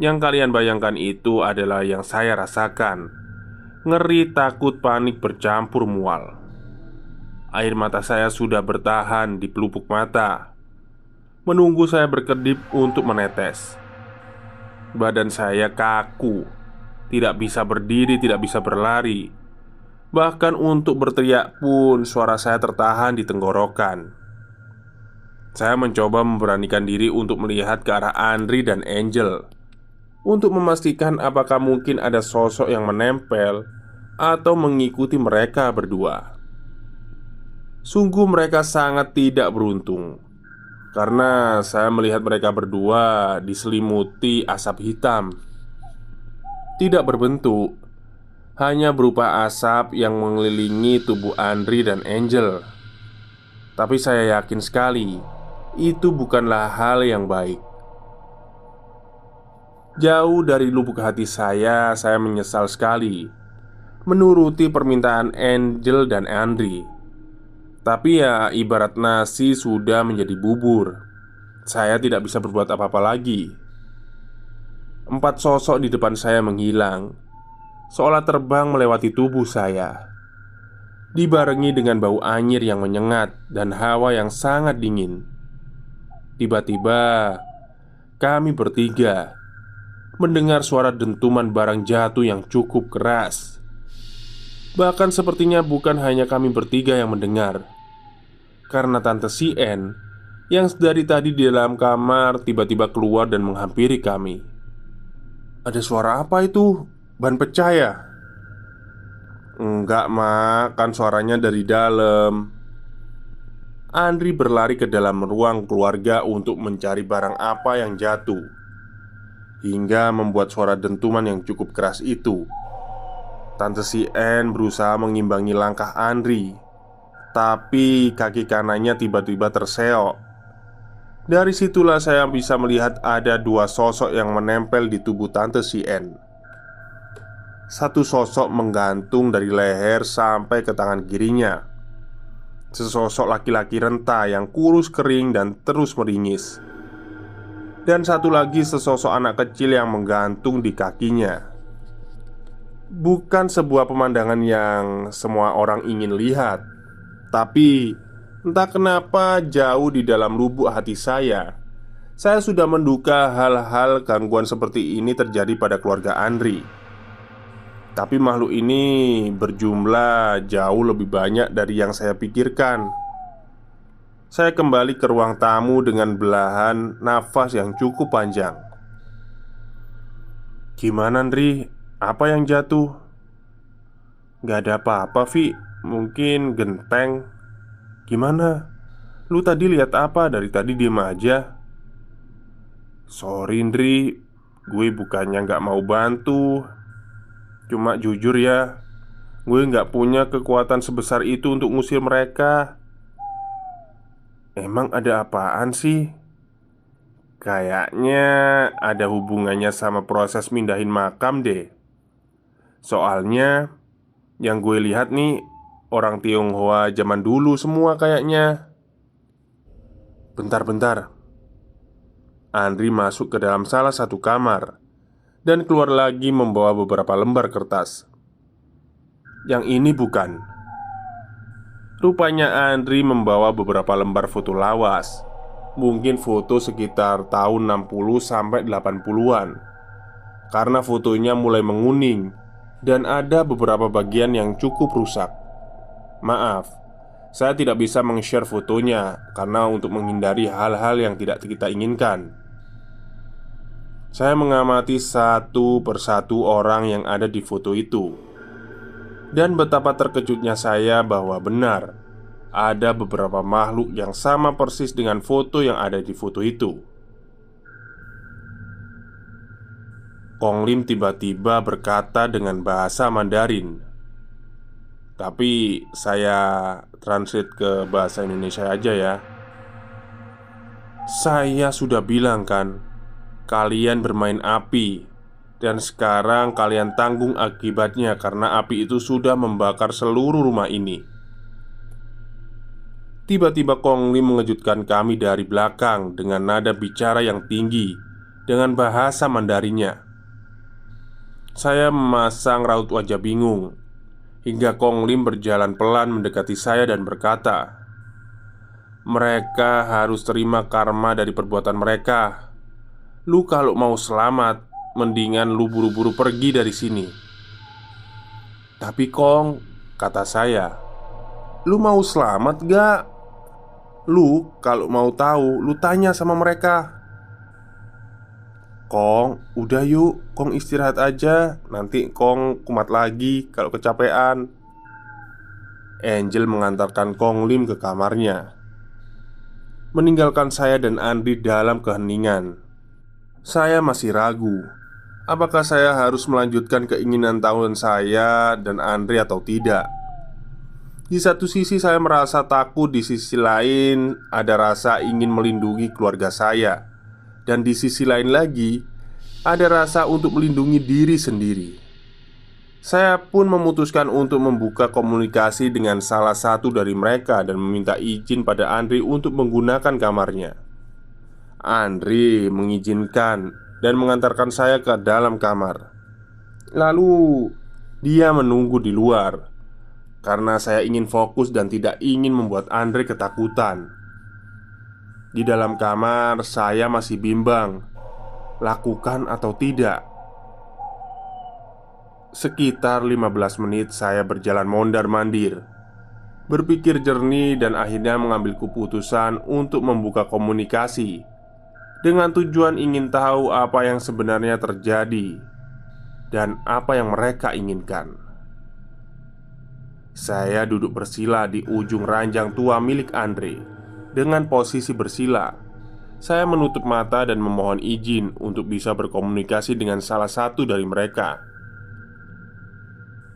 Yang kalian bayangkan itu adalah yang saya rasakan. Ngeri, takut, panik bercampur mual. Air mata saya sudah bertahan di pelupuk mata, menunggu saya berkedip untuk menetes. Badan saya kaku, tidak bisa berdiri, tidak bisa berlari. Bahkan untuk berteriak pun suara saya tertahan di tenggorokan. Saya mencoba memberanikan diri untuk melihat ke arah Andri dan Angel, untuk memastikan apakah mungkin ada sosok yang menempel atau mengikuti mereka berdua. Sungguh mereka sangat tidak beruntung, karena saya melihat mereka berdua diselimuti asap hitam. Tidak berbentuk, hanya berupa asap yang mengelilingi tubuh Andri dan Angel. Tapi saya yakin sekali, itu bukanlah hal yang baik. Jauh dari lubuk hati saya menyesal sekali menuruti permintaan Angel dan Andri. Tapi ya, ibarat nasi sudah menjadi bubur. Saya tidak bisa berbuat apa-apa lagi. 4 sosok di depan saya menghilang, seolah terbang melewati tubuh saya, dibarengi dengan bau anyir yang menyengat dan hawa yang sangat dingin. Tiba-tiba, kami bertiga mendengar suara dentuman barang jatuh yang cukup keras. Bahkan sepertinya bukan hanya kami bertiga yang mendengar, karena Tante CN yang dari tadi di dalam kamar tiba-tiba keluar dan menghampiri kami. "Ada suara apa itu? Ban pecah ya?" "Enggak, Mak, kan suaranya dari dalam." Andri berlari ke dalam ruang keluarga untuk mencari barang apa yang jatuh, hingga membuat suara dentuman yang cukup keras itu. Tante CN berusaha mengimbangi langkah Andri, tapi kaki kanannya tiba-tiba terseok. Dari situlah saya bisa melihat ada 2 sosok yang menempel di tubuh Tante CN. Satu sosok menggantung dari leher sampai ke tangan kirinya. Sesosok laki-laki renta yang kurus kering dan terus meringis. Dan satu lagi sesosok anak kecil yang menggantung di kakinya. Bukan sebuah pemandangan yang semua orang ingin lihat, tapi entah kenapa jauh di dalam lubuk hati saya sudah menduga hal-hal gangguan seperti ini terjadi pada keluarga Andri. Tapi makhluk ini berjumlah jauh lebih banyak dari yang saya pikirkan. Saya kembali ke ruang tamu dengan belahan nafas yang cukup panjang. "Gimana, Andri? Apa yang jatuh?" "Gak ada apa-apa, Vi. Mungkin genteng." "Gimana? Lu tadi lihat apa? Dari tadi diem aja." "Sorry, Ndri. Gue bukannya gak mau bantu. Cuma jujur ya, gue gak punya kekuatan sebesar itu untuk ngusir mereka." "Emang ada apaan sih?" "Kayaknya ada hubungannya sama proses mindahin makam deh. Soalnya yang gue lihat nih, orang Tionghoa zaman dulu semua kayaknya." "Bentar-bentar." Andri masuk ke dalam salah satu kamar dan keluar lagi membawa beberapa lembar kertas. "Yang ini bukan?" Rupanya Andri membawa beberapa lembar foto lawas. Mungkin foto sekitar tahun 60 sampai 80-an, karena fotonya mulai menguning dan ada beberapa bagian yang cukup rusak. Maaf, saya tidak bisa meng-share fotonya karena untuk menghindari hal-hal yang tidak kita inginkan. Saya mengamati satu persatu orang yang ada di foto itu, dan betapa terkejutnya saya bahwa benar ada beberapa makhluk yang sama persis dengan foto yang ada di foto itu. Kong Lim tiba-tiba berkata dengan bahasa Mandarin. Tapi saya translate ke bahasa Indonesia aja ya. "Saya sudah bilang kan, kalian bermain api, dan sekarang kalian tanggung akibatnya karena api itu sudah membakar seluruh rumah ini." Tiba-tiba Kong Lim mengejutkan kami dari belakang dengan nada bicara yang tinggi dengan bahasa Mandarinnya. Saya memasang raut wajah bingung hingga Kong Lim berjalan pelan mendekati saya dan berkata, "Mereka harus terima karma dari perbuatan mereka. Lu kalau mau selamat, mendingan lu buru-buru pergi dari sini." "Tapi Kong," kata saya, "lu mau selamat gak? Lu kalau mau tahu, lu tanya sama mereka." "Kong, udah yuk, Kong istirahat aja. Nanti Kong kumat lagi kalau kecapean." Angel mengantarkan Kong Lim ke kamarnya, meninggalkan saya dan Andri dalam keheningan. Saya masih ragu, apakah saya harus melanjutkan keinginan tahun saya dan Andri atau tidak. Di satu sisi saya merasa takut, di sisi lain ada rasa ingin melindungi keluarga saya. Dan di sisi lain lagi ada rasa untuk melindungi diri sendiri. Saya pun memutuskan untuk membuka komunikasi dengan salah satu dari mereka dan meminta izin pada Andri untuk menggunakan kamarnya. Andri mengizinkan dan mengantarkan saya ke dalam kamar. Lalu dia menunggu di luar karena saya ingin fokus dan tidak ingin membuat Andre ketakutan. Di dalam kamar saya masih bimbang, lakukan atau tidak. Sekitar 15 menit saya berjalan mondar-mandir, berpikir jernih dan akhirnya mengambil keputusan untuk membuka komunikasi dengan tujuan ingin tahu apa yang sebenarnya terjadi dan apa yang mereka inginkan. Saya duduk bersila di ujung ranjang tua milik Andre. Dengan posisi bersila, saya menutup mata dan memohon izin untuk bisa berkomunikasi dengan salah satu dari mereka.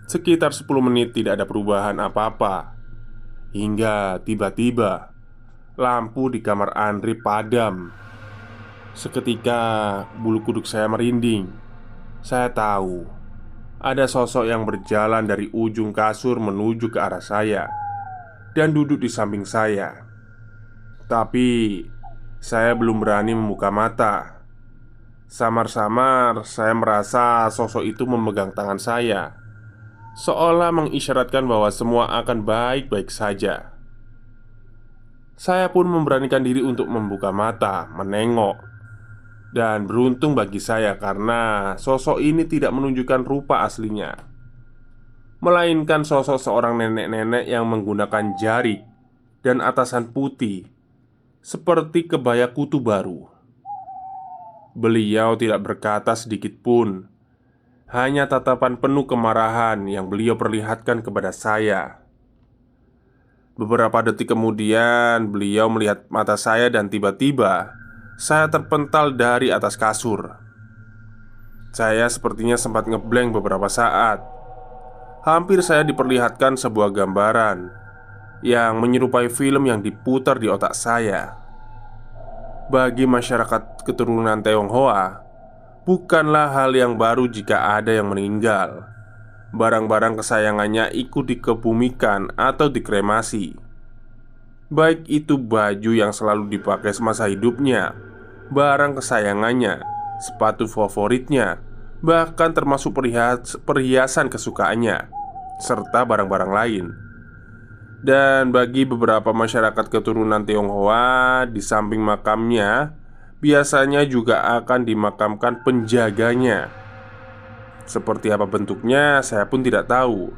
Sekitar 10 menit tidak ada perubahan apa-apa, hingga tiba-tiba lampu di kamar Andre padam. Seketika bulu kuduk saya merinding. Saya tahu ada sosok yang berjalan dari ujung kasur menuju ke arah saya dan duduk di samping saya. Tapi saya belum berani membuka mata. Samar-samar saya merasa sosok itu memegang tangan saya, seolah mengisyaratkan bahwa semua akan baik-baik saja. Saya pun memberanikan diri untuk membuka mata, menengok. Dan beruntung bagi saya karena sosok ini tidak menunjukkan rupa aslinya, melainkan sosok seorang nenek-nenek yang menggunakan jarik dan atasan putih seperti kebaya kutu baru. Beliau tidak berkata sedikit pun, hanya tatapan penuh kemarahan yang beliau perlihatkan kepada saya. Beberapa detik kemudian beliau melihat mata saya dan tiba-tiba saya terpental dari atas kasur. Saya sepertinya sempat ngeblank beberapa saat. Hampir saya diperlihatkan sebuah gambaran yang menyerupai film yang diputar di otak saya. Bagi masyarakat keturunan Tionghoa, bukanlah hal yang baru jika ada yang meninggal, barang-barang kesayangannya ikut dikebumikan atau dikremasi. Baik itu baju yang selalu dipakai semasa hidupnya, barang kesayangannya, sepatu favoritnya, bahkan termasuk perhiasan kesukaannya, serta barang-barang lain. Dan bagi beberapa masyarakat keturunan Tionghoa, di samping makamnya biasanya juga akan dimakamkan penjaganya. Seperti apa bentuknya, saya pun tidak tahu.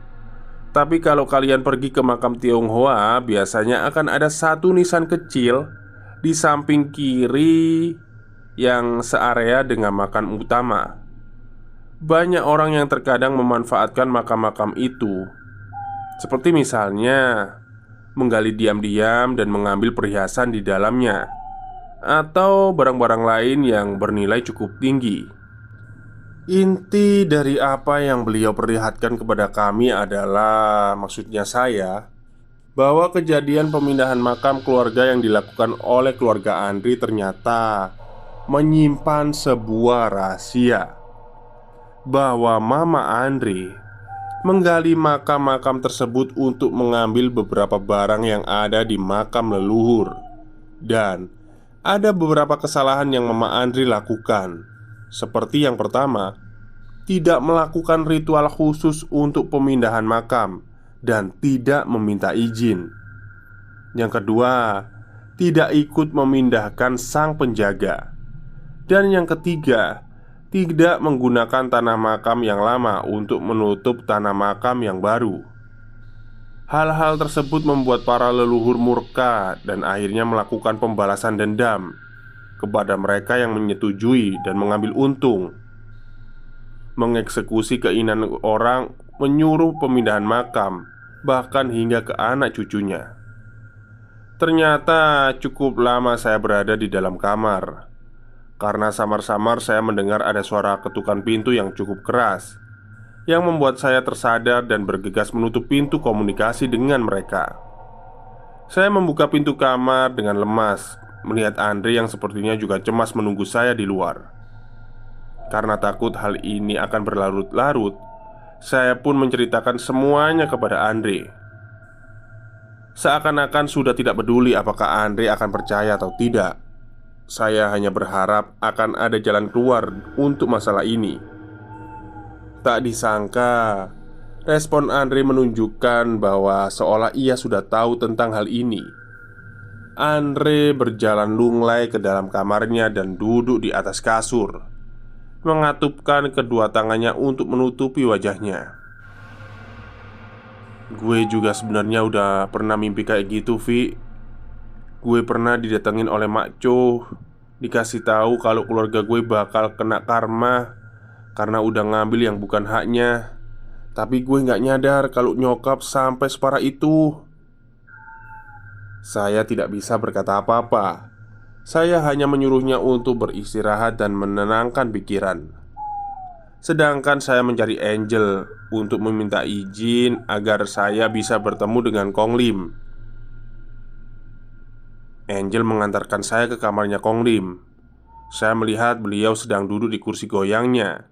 Tapi kalau kalian pergi ke makam Tionghoa, biasanya akan ada satu nisan kecil di samping kiri yang searea dengan makam utama. Banyak orang yang terkadang memanfaatkan makam-makam itu, seperti misalnya menggali diam-diam dan mengambil perhiasan di dalamnya, atau barang-barang lain yang bernilai cukup tinggi. Inti dari apa yang beliau perlihatkan kepada kami adalah, maksudnya saya, bahwa kejadian pemindahan makam keluarga yang dilakukan oleh keluarga Andri ternyata menyimpan sebuah rahasia, bahwa Mama Andri menggali makam-makam tersebut untuk mengambil beberapa barang yang ada di makam leluhur. Dan ada beberapa kesalahan yang Mama Andri lakukan. Seperti yang pertama, tidak melakukan ritual khusus untuk pemindahan makam dan tidak meminta izin. Yang kedua, tidak ikut memindahkan sang penjaga. Dan yang ketiga, tidak menggunakan tanah makam yang lama untuk menutup tanah makam yang baru. Hal-hal tersebut membuat para leluhur murka dan akhirnya melakukan pembalasan dendam kepada mereka yang menyetujui dan mengambil untung, mengeksekusi keinginan orang, menyuruh pemindahan makam, bahkan hingga ke anak cucunya. Ternyata cukup lama saya berada di dalam kamar, karena samar-samar saya mendengar ada suara ketukan pintu yang cukup keras, yang membuat saya tersadar dan bergegas menutup pintu komunikasi dengan mereka. Saya membuka pintu kamar dengan lemas, melihat Andre yang sepertinya juga cemas menunggu saya di luar. Karena takut hal ini akan berlarut-larut, saya pun menceritakan semuanya kepada Andre. Seakan-akan sudah tidak peduli apakah Andre akan percaya atau tidak. Saya hanya berharap akan ada jalan keluar untuk masalah ini. Tak disangka, respon Andre menunjukkan bahwa seolah ia sudah tahu tentang hal ini. Andre berjalan lunglai ke dalam kamarnya dan duduk di atas kasur, mengatupkan kedua tangannya untuk menutupi wajahnya. Gue juga sebenarnya udah pernah mimpi kayak gitu, Vi. Gue pernah didatengin oleh Mak Cho, dikasih tahu kalau keluarga gue bakal kena karma karena udah ngambil yang bukan haknya. Tapi gue gak nyadar kalau nyokap sampai separah itu. Saya tidak bisa berkata apa-apa. Saya hanya menyuruhnya untuk beristirahat dan menenangkan pikiran. Sedangkan saya mencari Angel untuk meminta izin agar saya bisa bertemu dengan Kong Lim. Angel mengantarkan saya ke kamarnya Kong Lim. Saya melihat beliau sedang duduk di kursi goyangnya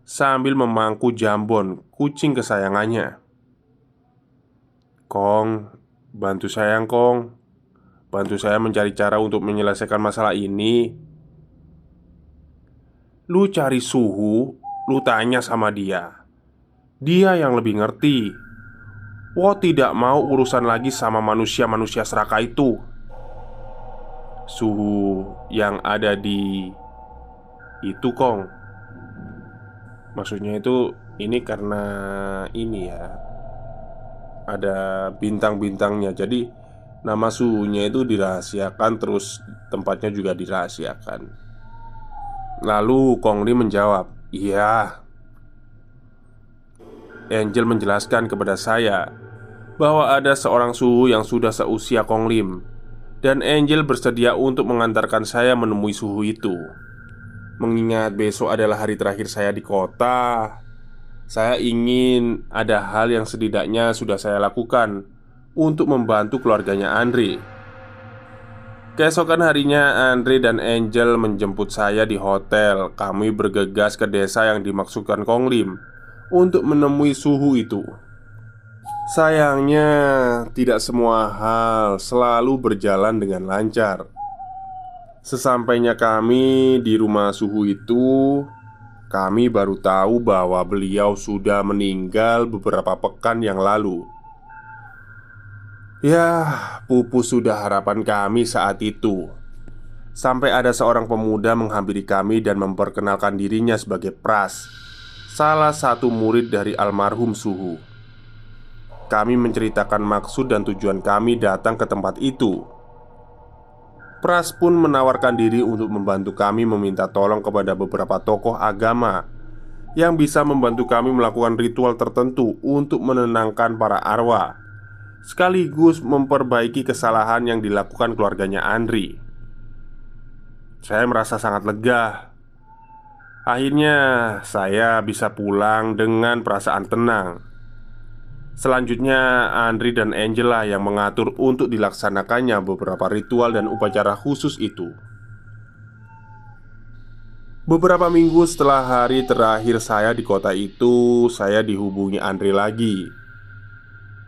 sambil memangku jambon kucing kesayangannya. "Kong, bantu saya Kong. Bantu saya mencari cara untuk menyelesaikan masalah ini." "Lu cari Suhu, lu tanya sama dia. Dia yang lebih ngerti. Wo tidak mau urusan lagi sama manusia-manusia serakah itu." "Suhu yang ada di itu Kong." Maksudnya itu ini karena ini ya, ada bintang-bintangnya. Jadi nama suhunya itu dirahasiakan, terus tempatnya juga dirahasiakan. Lalu Kong Li menjawab, "Iya." Angel menjelaskan kepada saya bahwa ada seorang suhu yang sudah seusia Kong Lim, dan Angel bersedia untuk mengantarkan saya menemui suhu itu. Mengingat besok adalah hari terakhir saya di kota, saya ingin ada hal yang setidaknya sudah saya lakukan untuk membantu keluarganya Andre. Keesokan harinya, Andre dan Angel menjemput saya di hotel. Kami bergegas ke desa yang dimaksudkan Kong Lim untuk menemui suhu itu. Sayangnya, tidak semua hal selalu berjalan dengan lancar. Sesampainya kami di rumah suhu itu, kami baru tahu bahwa beliau sudah meninggal beberapa pekan yang lalu. Ya, pupus sudah harapan kami saat itu. Sampai ada seorang pemuda menghampiri kami dan memperkenalkan dirinya sebagai Pras, salah satu murid dari almarhum suhu. Kami menceritakan maksud dan tujuan kami datang ke tempat itu. Pras pun menawarkan diri untuk membantu kami meminta tolong kepada beberapa tokoh agama yang bisa membantu kami melakukan ritual tertentu untuk menenangkan para arwah, sekaligus memperbaiki kesalahan yang dilakukan keluarganya Andri. Saya merasa sangat lega. Akhirnya saya bisa pulang dengan perasaan tenang. Selanjutnya Andri dan Angela yang mengatur untuk dilaksanakannya beberapa ritual dan upacara khusus itu. Beberapa minggu setelah hari terakhir saya di kota itu, saya dihubungi Andri lagi.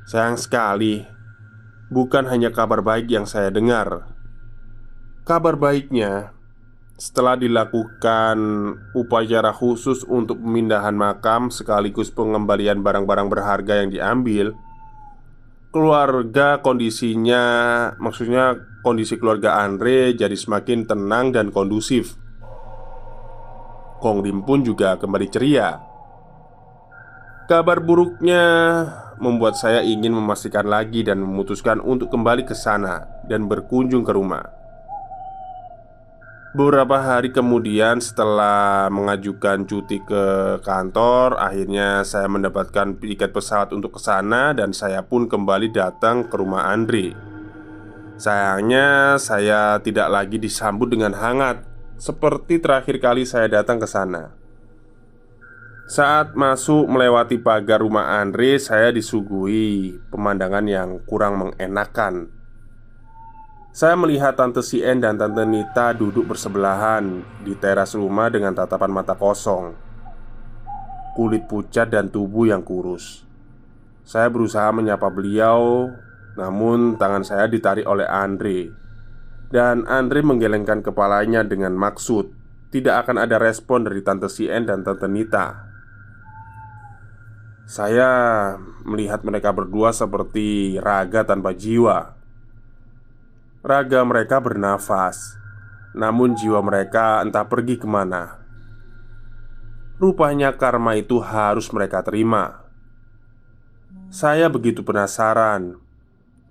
Sayang sekali, bukan hanya kabar baik yang saya dengar. Kabar baiknya, setelah dilakukan upacara khusus untuk pemindahan makam sekaligus pengembalian barang-barang berharga yang diambil, keluarga kondisinya, maksudnya kondisi keluarga Andre jadi semakin tenang dan kondusif. Kong Lim pun juga kembali ceria. Kabar buruknya membuat saya ingin memastikan lagi dan memutuskan untuk kembali ke sana dan berkunjung ke rumah. Beberapa hari kemudian setelah mengajukan cuti ke kantor, akhirnya saya mendapatkan tiket pesawat untuk ke sana dan saya pun kembali datang ke rumah Andre. Sayangnya saya tidak lagi disambut dengan hangat seperti terakhir kali saya datang ke sana. Saat masuk melewati pagar rumah Andre, saya disuguhi pemandangan yang kurang mengenakan. Saya melihat Tante Sien dan Tante Nita duduk bersebelahan di teras rumah dengan tatapan mata kosong, kulit pucat dan tubuh yang kurus. Saya berusaha menyapa beliau, namun tangan saya ditarik oleh Andre. Dan Andre menggelengkan kepalanya dengan maksud tidak akan ada respon dari Tante Sien dan Tante Nita. Saya melihat mereka berdua seperti raga tanpa jiwa. Raga mereka bernafas, namun jiwa mereka entah pergi kemana. Rupanya karma itu harus mereka terima. Saya begitu penasaran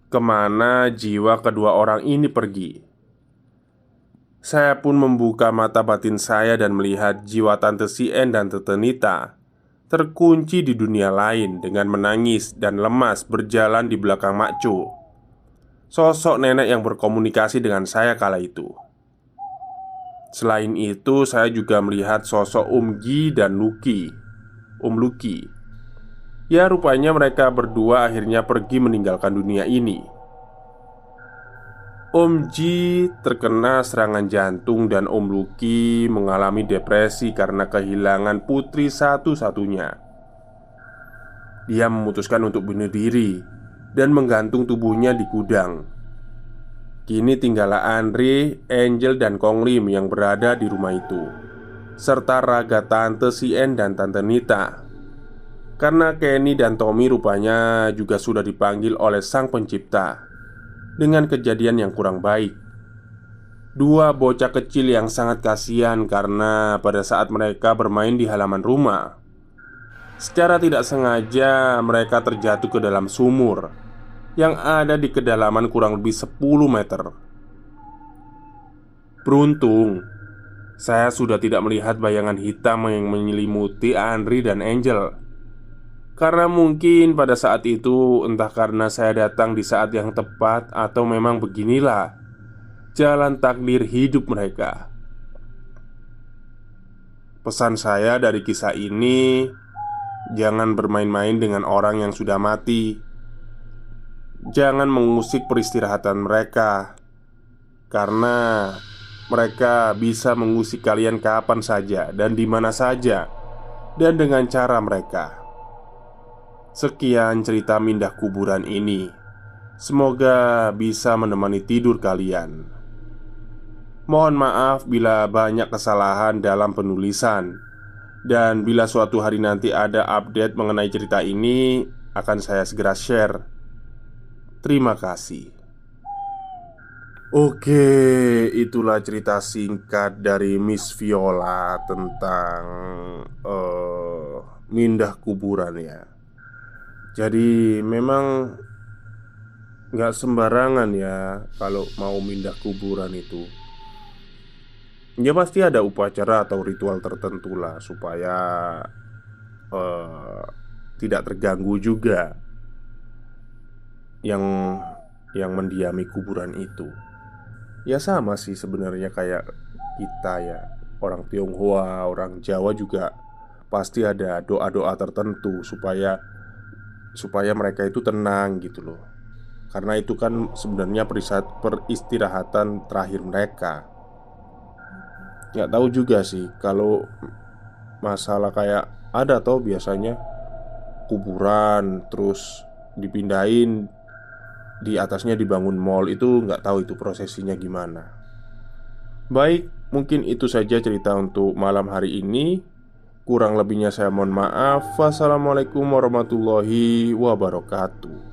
kemana jiwa kedua orang ini pergi. Saya pun membuka mata batin saya dan melihat jiwa Tante Sien dan Tante Nita terkunci di dunia lain dengan menangis dan lemas berjalan di belakang Makcu, sosok nenek yang berkomunikasi dengan saya kala itu. Selain itu, saya juga melihat sosok Gi dan Luki. Ya, rupanya mereka berdua akhirnya pergi meninggalkan dunia ini. Ji terkena serangan jantung dan Luki mengalami depresi karena kehilangan putri satu-satunya. Dia memutuskan untuk bunuh diri dan menggantung tubuhnya di gudang. Kini tinggallah Andre, Angel, dan Kong Lim yang berada di rumah itu, serta raga Tante Sien dan Tante Nita. Karena Kenny dan Tommy rupanya juga sudah dipanggil oleh Sang Pencipta dengan kejadian yang kurang baik. Dua bocah kecil yang sangat kasihan karena pada saat mereka bermain di halaman rumah, secara tidak sengaja mereka terjatuh ke dalam sumur yang ada di kedalaman kurang lebih 10 meter. Beruntung, saya sudah tidak melihat bayangan hitam yang menyelimuti Andri dan Angel. Karena mungkin pada saat itu, entah karena saya datang di saat yang tepat atau memang beginilah jalan takdir hidup mereka. Pesan saya dari kisah ini, jangan bermain-main dengan orang yang sudah mati. Jangan mengusik peristirahatan mereka, karena mereka bisa mengusik kalian kapan saja dan di mana saja, dan dengan cara mereka. Sekian cerita mindah kuburan ini. Semoga bisa menemani tidur kalian. Mohon maaf bila banyak kesalahan dalam penulisan. Dan bila suatu hari nanti ada update mengenai cerita ini, akan saya segera share. Terima kasih. Oke, itulah cerita singkat dari Miss Viola tentang mindah kuburan ya. Jadi memang nggak sembarangan ya kalau mau mindah kuburan itu. Ya pasti ada upacara atau ritual tertentu lah supaya eh, tidak terganggu juga yang mendiami kuburan itu. Ya sama sih sebenarnya kayak kita ya. orang Tionghoa, orang Jawa juga pasti ada doa-doa tertentu supaya supaya mereka itu tenang gitu loh. Karena itu kan sebenarnya peristirahatan terakhir mereka. Nggak tahu juga sih kalau masalah kayak ada tau biasanya kuburan terus dipindahin, di atasnya dibangun mall, itu nggak tahu itu prosesinya gimana. Baik, mungkin itu saja cerita untuk malam hari ini. Kurang lebihnya saya mohon maaf. Wassalamualaikum warahmatullahi wabarakatuh.